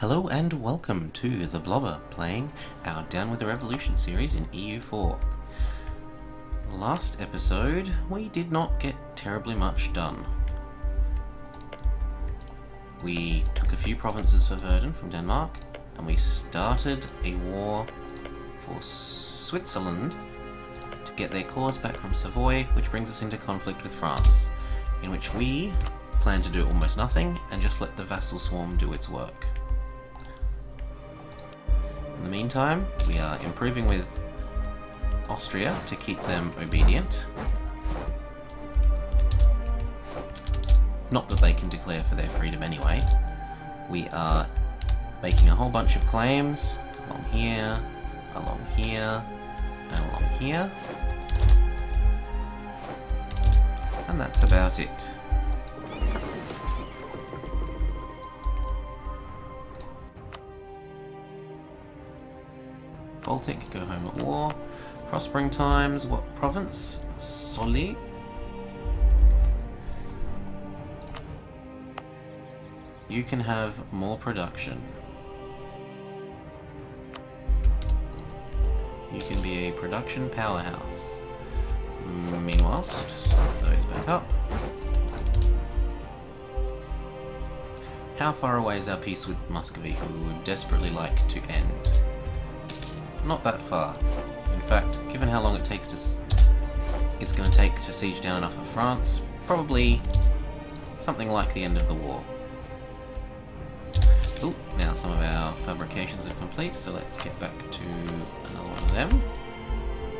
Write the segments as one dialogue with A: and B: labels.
A: Hello and welcome to The Blobber, playing our Down with the Revolution series in EU4. Last episode, we did not get terribly much done. We took a few provinces for Verden from Denmark, and we started a war for Switzerland to get their cause back from Savoy, which brings us into conflict with France, in which we plan to do almost nothing and just let the vassal swarm do its work. In the meantime, we are improving with Austria to keep them obedient. Not that they can declare for their freedom anyway. We are making a whole bunch of claims along here, and along here. And that's about it. Baltic, go home at war. Prospering times, what province? Soli. You can have more production. You can be a production powerhouse. Meanwhile, slide those back up. How far away is our peace with Muscovy, who we would desperately like to end? Not that far. In fact, given how long it's going to take to siege down enough of France, probably something like the end of the war. Ooh, now some of our fabrications are complete, so let's get back to another one of them.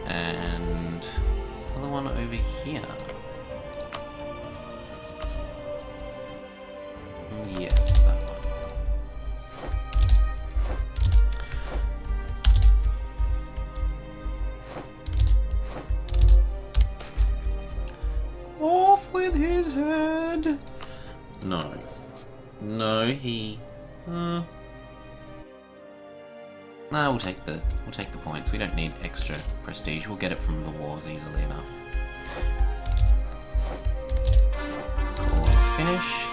A: And another one over here. Yes, that one. Off with his head! No. No, he... Nah, we'll take the points. We don't need extra prestige. We'll get it from the wars easily enough. Cause finish.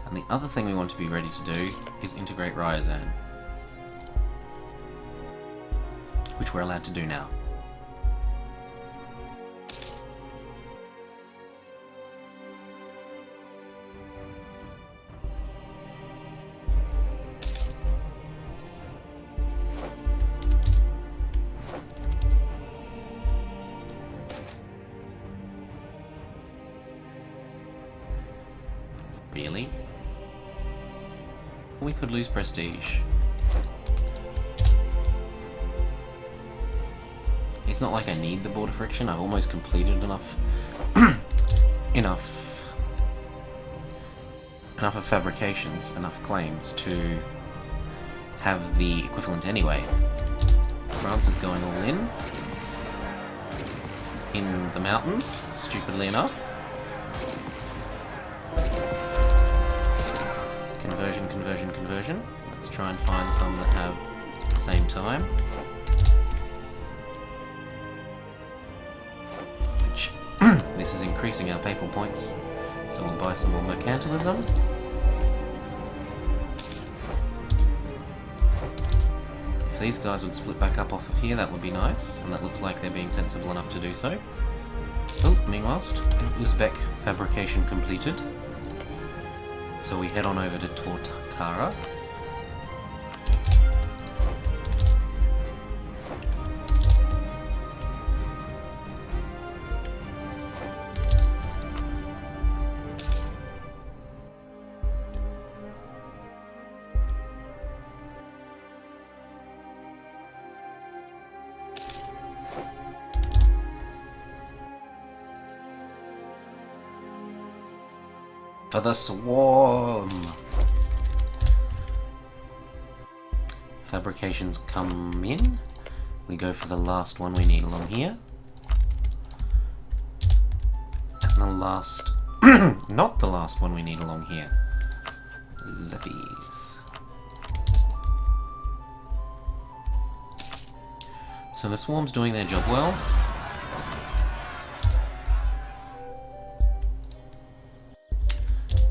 A: And the other thing we want to be ready to do is integrate Ryazan, which we're allowed to do now. Really? We could lose prestige. It's not like I need the border friction. I've almost completed enough enough of fabrications, enough claims to have the equivalent anyway. France is going all in the mountains, stupidly enough. Conversion. Let's try and find some that have the same time. Which, this is increasing our papal points, so we'll buy some more mercantilism. If these guys would split back up off of here, that would be nice, and that looks like they're being sensible enough to do so. Oh, meanwhile, Uzbek fabrication completed. So we head on over to Tortakara. For the swarm! Fabrications come in. We go for the last one we need along here. And the last... not the last one we need along here. Zeppies. So the swarm's doing their job well.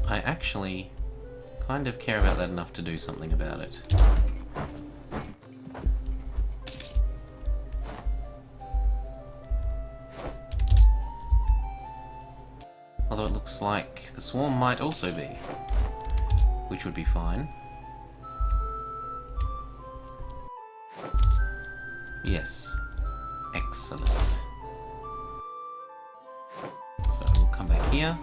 A: I actually kind of care about that enough to do something about it. Although it looks like the swarm might also be, which would be fine. Yes. Excellent. So we'll come back here.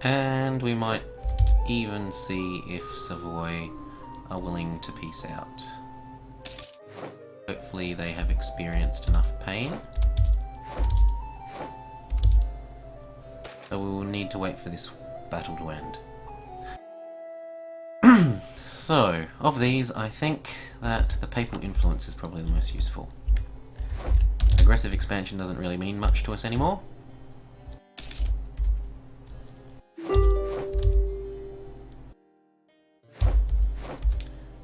A: And we might even see if Savoy are willing to peace out. Hopefully they have experienced enough pain. So we will need to wait for this battle to end. So, of these, I think that the Papal Influence is probably the most useful. Aggressive expansion doesn't really mean much to us anymore.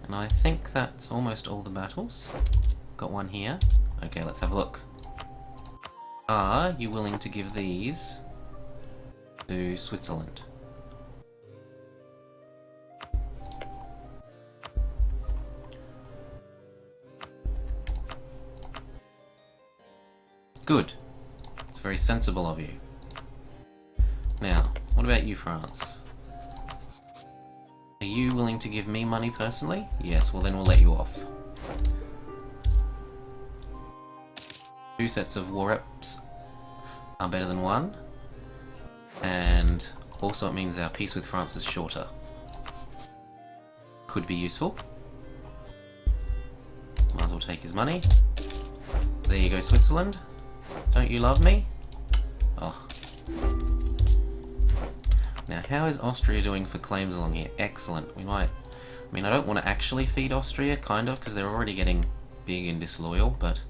A: And I think that's almost all the battles. Got one here. Okay, let's have a look. Are you willing to give these to Switzerland? Good. It's very sensible of you. Now, what about you, France? Are you willing to give me money personally? Yes, well then we'll let you off. 2 sets of war reps are better than 1. And also it means our peace with France is shorter. Could be useful. Might as well take his money. There you go, Switzerland. Don't you love me? Oh. Now, how is Austria doing for claims along here? Excellent. We might... I mean, I don't want to actually feed Austria, kind of, because they're already getting big and disloyal, but...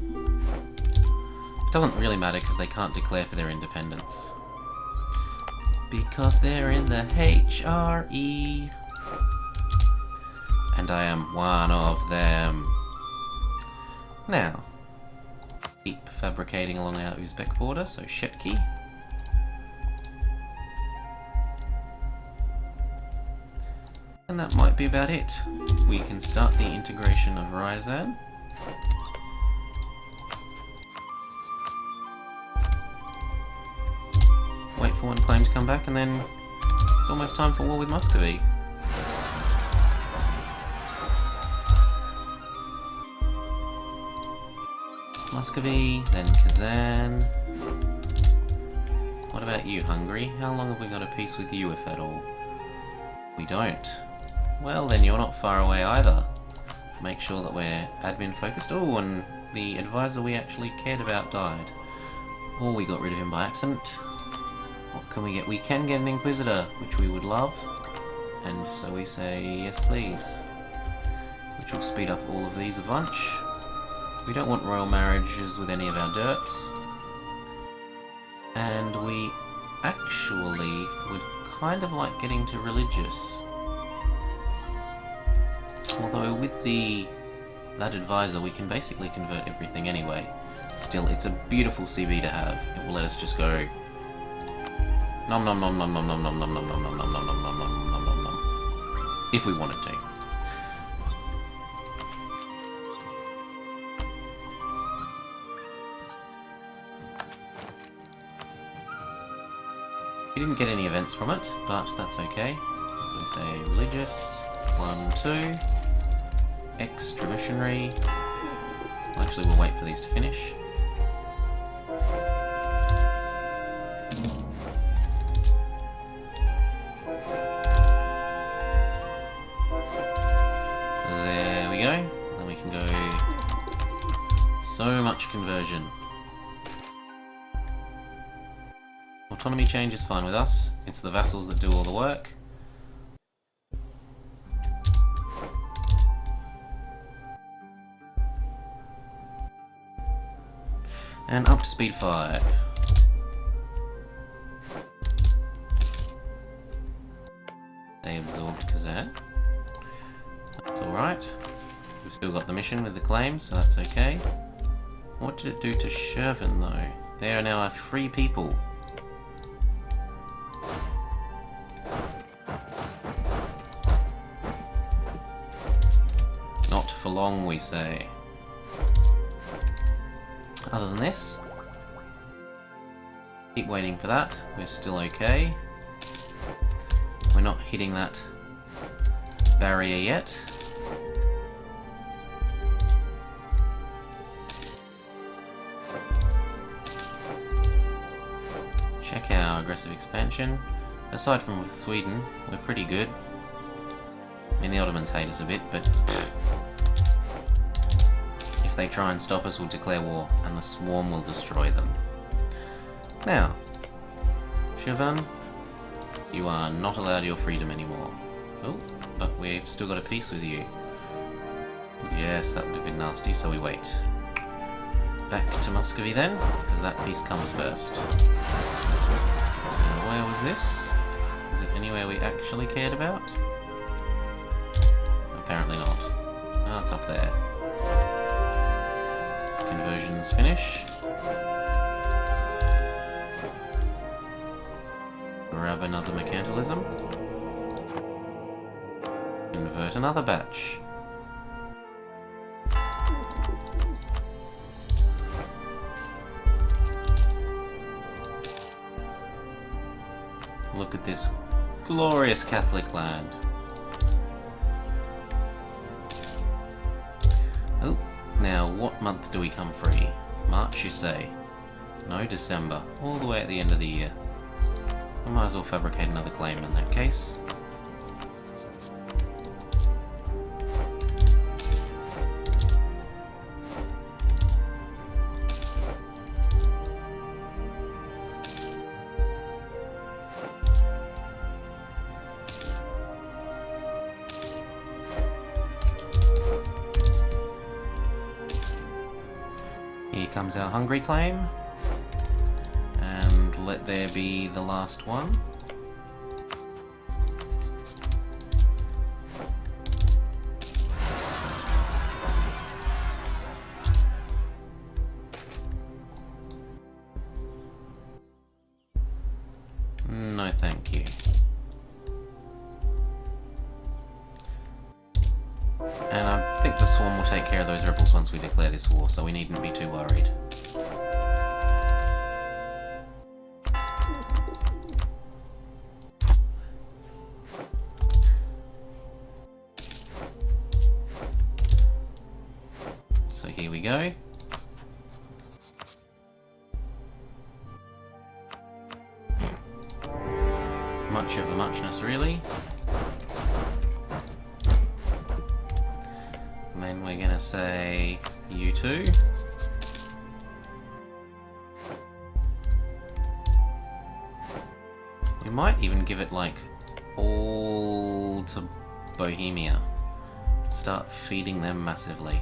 A: It doesn't really matter, because they can't declare for their independence. Because they're in the HRE. And I am one of them. Now, keep fabricating along our Uzbek border, so Shetki. And that might be about it. We can start the integration of Ryazan. Wait for one claim to come back, and then it's almost time for war with Muscovy. Muscovy, then Kazan. What about you, Hungary? How long have we got a peace with you, if at all? We don't. Well, then you're not far away either. Make sure that we're admin focused. Oh, and the advisor we actually cared about died. Or we got rid of him by accident. What can we get? We can get an Inquisitor, which we would love. And so we say, yes please. Which will speed up all of these a bunch. We don't want royal marriages with any of our derps. And we actually would kind of like getting to religious. Although with that advisor we can basically convert everything anyway. Still, it's a beautiful CB to have. It will let us just go nom nom nom nom nom nom nom nom nom nom nom nom nom nom nom nom nom nom if we wanted to. We didn't get any events from it, but that's okay. So we say religious, 1, 2, extra missionary. Well, actually, we'll wait for these to finish. There we go. Then we can go so much conversion. Autonomy change is fine with us. It's the vassals that do all the work. And up to speed 5. They absorbed Kazan. That's alright. We've still got the mission with the claims, so that's okay. What did it do to Shervin, though? They are now a free people. Not for long, we say. Other than this, keep waiting for that. We're still okay. We're not hitting that barrier yet. Check our aggressive expansion. Aside from with Sweden, we're pretty good. I mean, the Ottomans hate us a bit, but if they try and stop us, we'll declare war, and the swarm will destroy them. Now, Shirvan, you are not allowed your freedom anymore. Oh, but we've still got a peace with you. Yes, that would have been nasty, so we wait. Back to Muscovy then, because that peace comes first. Now, where was this? Is it anywhere we actually cared about? Apparently not. Oh, it's up there. Conversions finish. Grab another mercantilism. Convert another batch. Look at this glorious Catholic land. Oh, now what month do we come free? March, you say? No, December. All the way at the end of the year. We might as well fabricate another claim in that case. Here comes our Hungary claim. And let there be the last one. No, thank you. And I think the swarm will take care of those rebels once we declare this war, so we needn't be too worried. So here we go. Much of a muchness, really. And then we're gonna say you two. We might even give it like all to Bohemia. Start feeding them massively.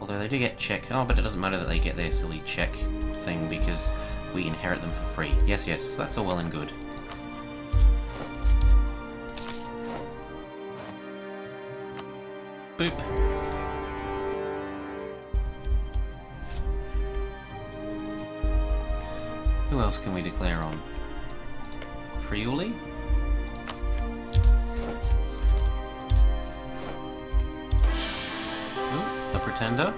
A: Although they do get Czech. Oh, but it doesn't matter that they get their silly Czech thing because we inherit them for free. Yes, yes, that's all well and good. Boop. Who else can we declare on? Friuli? Ooh, the Pretender.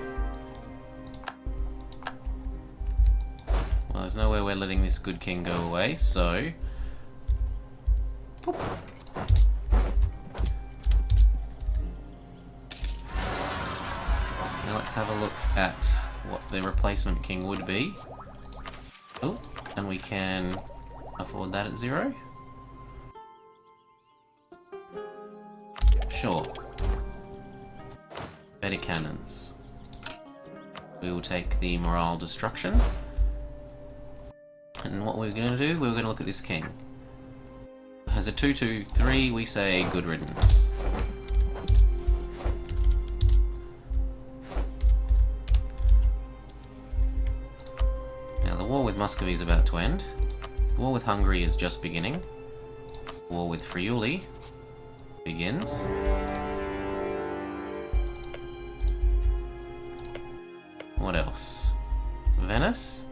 A: Well, there's no way we're letting this good king go away, so... Boop. Now let's have a look at what the replacement king would be. Oh, and we can afford that at 0. Sure. Better cannons. We will take the morale destruction. And what we're going to do, we're going to look at this king. Has a 2-2-3, we say good riddance. Now the war with Muscovy is about to end. The war with Hungary is just beginning. War with Friuli begins. What else? Venice?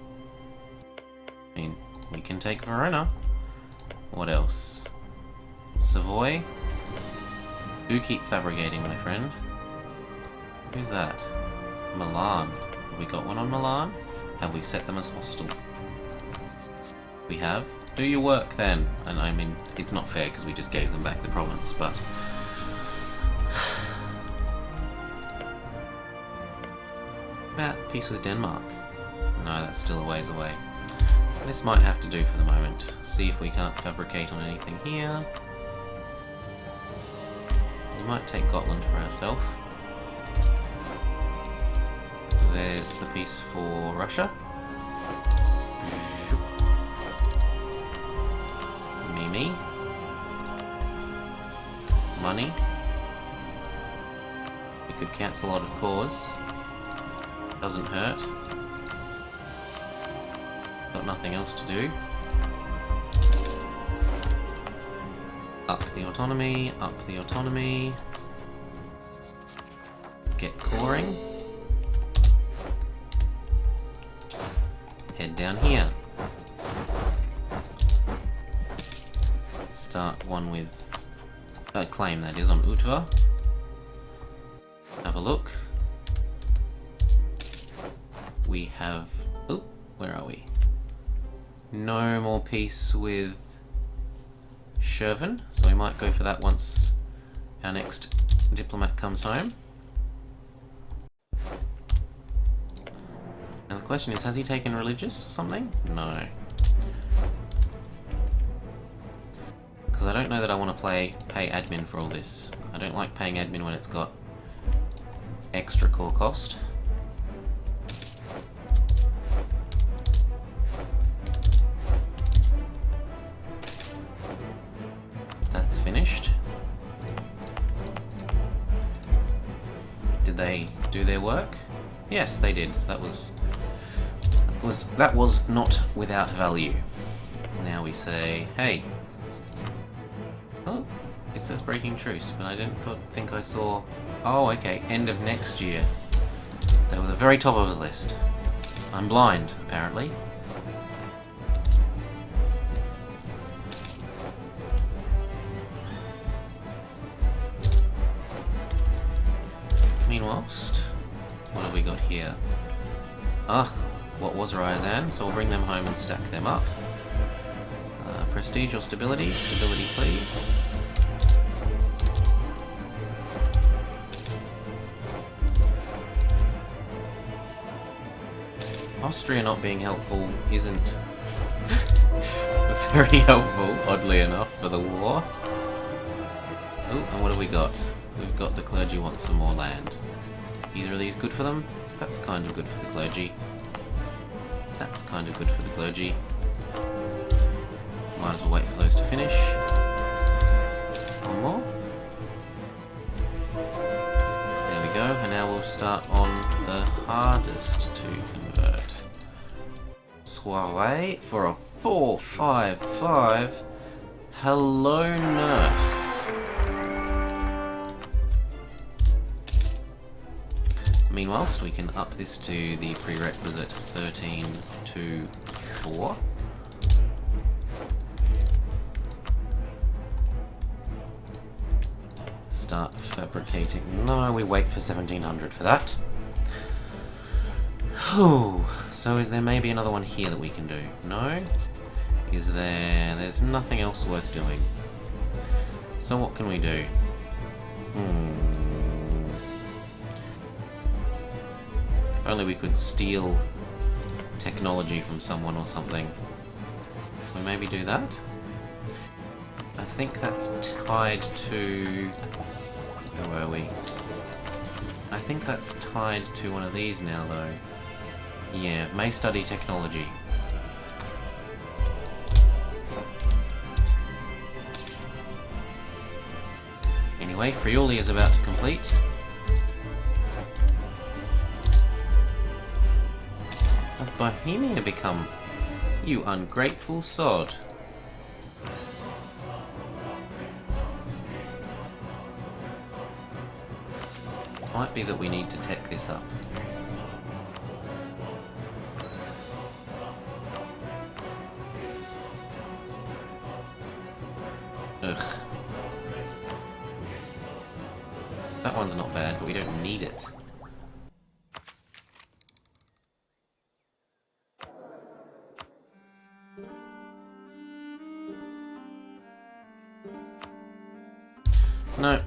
A: I mean, we can take Verona. What else? Savoy? Do keep fabricating, my friend. Who's that? Milan. Have we got one on Milan? Have we set them as hostile? We have. Do your work then. And I mean, it's not fair because we just gave them back the province, but... About peace with Denmark. No, that's still a ways away. This might have to do for the moment. See if we can't fabricate on anything here. We might take Gotland for ourselves. There's the piece for Russia. Me. Money. We could cancel out of cause. Doesn't hurt. Got nothing else to do. Up the autonomy, up the autonomy. Get coring. Head down here. Start one with... claim, that is, on Utva. Have a look. We have... Oh, where are we? No more peace with Shervin, so we might go for that once our next diplomat comes home. Now the question is, has he taken religious or something? No. Because I don't know that I want to pay admin for all this. I don't like paying admin when it's got extra core cost. That's finished. Did they do their work? Yes, they did. So that was not without value. Now we say, hey. Oh, it says breaking truce, but I didn't think I saw... Oh, okay, end of next year. They were the very top of the list. I'm blind, apparently. Meanwhilst, what have we got here? Ah, what was Ryazan, so we'll bring them home and stack them up. Prestige or stability? Stability, please. Austria not being helpful isn't very helpful, oddly enough, for the war. Oh, and what have we got? We've got the clergy want some more land. Either of these good for them? That's kind of good for the clergy. That's kind of good for the clergy. Might as well wait for those to finish. One more. There we go, and now we'll start on the hardest to convert. Soiree for a 4-5-5. Hello, nurse. Meanwhilst, we can up this to the prerequisite 13-4. Start fabricating. No, we wait for 1700 for that. Whew. So is there maybe another one here that we can do? No? Is there... There's nothing else worth doing. So what can we do? If only we could steal technology from someone or something. Can we maybe do that? I think that's tied to... Where were we? I think that's tied to one of these now, though. Yeah, may study technology. Anyway, Friuli is about to complete. Has Bohemia become... You ungrateful sod. Might be that we need to tech this up. Ugh. That one's not bad, but we don't need it. No.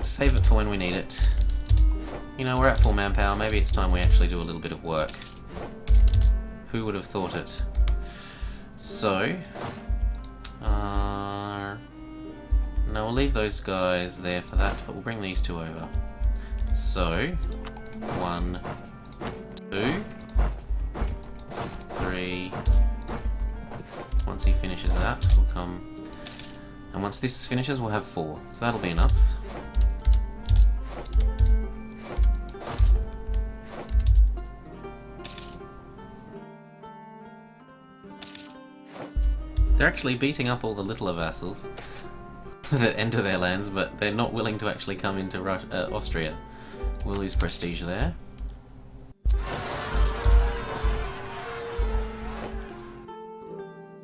A: Save it for when we need it. You know, we're at full manpower, maybe it's time we actually do a little bit of work. Who would have thought it? So... no, we'll leave those guys there for that, but we'll bring these two over. So... 1, 2... 3... Once he finishes that, we'll come... And once this finishes, we'll have 4. So that'll be enough. They're actually beating up all the littler vassals that enter their lands, but they're not willing to actually come into Austria. We'll lose prestige there.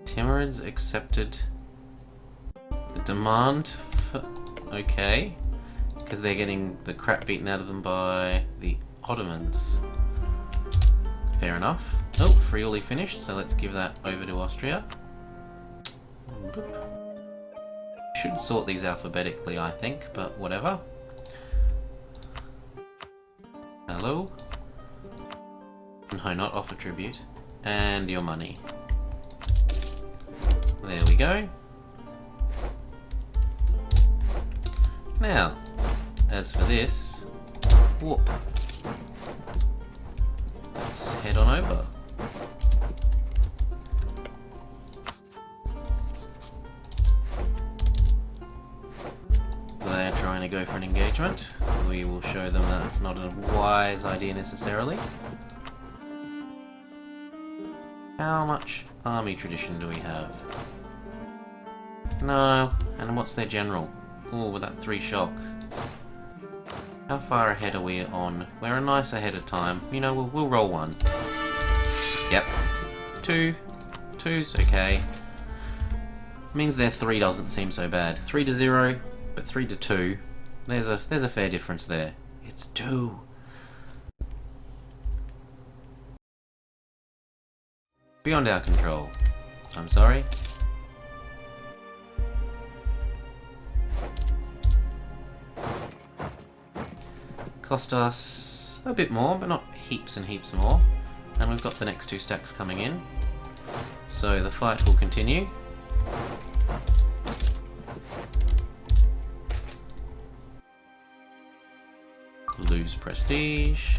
A: Timurids accepted the demand for... Okay. Because they're getting the crap beaten out of them by the Ottomans. Fair enough. Oh, Friuli finished, so let's give that over to Austria. Should sort these alphabetically, I think, but whatever. Hello? No, not offer tribute. And your money. There we go. Now, as for this, whoop. Let's head on over. They're trying to go for an engagement. We will show them that it's not a wise idea necessarily. How much army tradition do we have? No. And what's their general? Oh, with that 3 shock. How far ahead are we on? We're a nice ahead of time. You know, we'll roll 1. Yep. 2. 2's okay. Means their 3 doesn't seem so bad. 3 to 0, but 3 to 2. There's a fair difference there. It's 2. Beyond our control. I'm sorry. Cost us a bit more, but not heaps and heaps more. And we've got the next 2 stacks coming in. So the fight will continue. Lose prestige.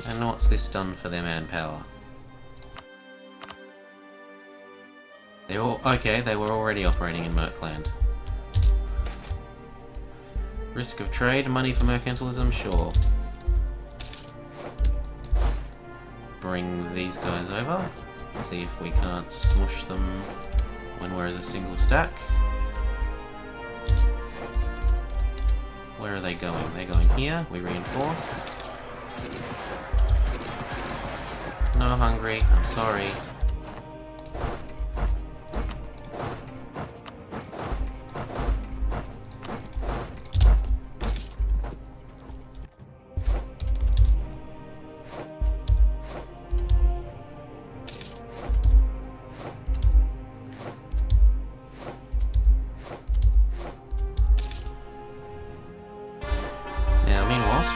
A: And what's this done for their manpower? They're all okay, they were already operating in Merkland. Risk of trade, money for mercantilism, sure. Bring these guys over. See if we can't smush them when we're as a single stack. Where are they going? They're going here. We reinforce. No Hungary, I'm sorry.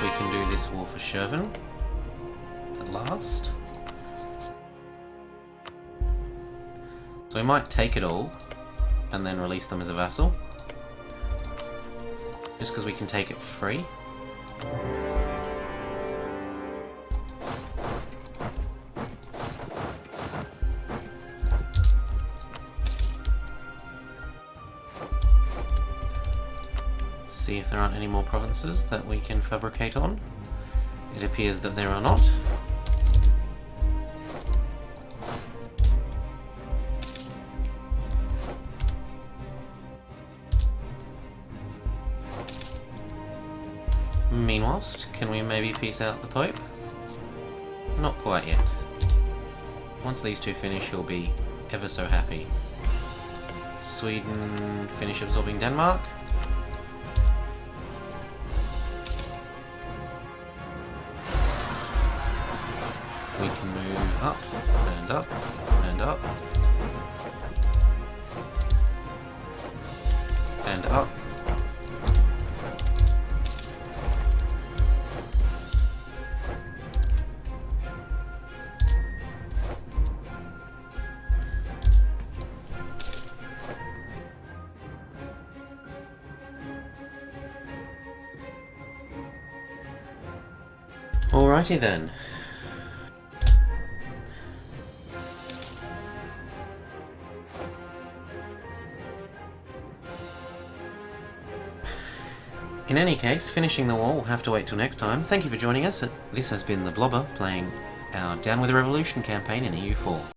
A: We can do this war for Shervin at last. So we might take it all and then release them as a vassal. Just because we can take it for free. See if there aren't any more provinces that we can fabricate on. It appears that there are not. Meanwhile, can we maybe peace out the Pope? Not quite yet. Once these 2 finish, he'll be ever so happy. Sweden finish absorbing Denmark. We can move up and up and up and up. Alrighty then. In any case, finishing the war will have to wait till next time. Thank you for joining us. This has been the Blobber playing our Down with the Revolution campaign in EU4.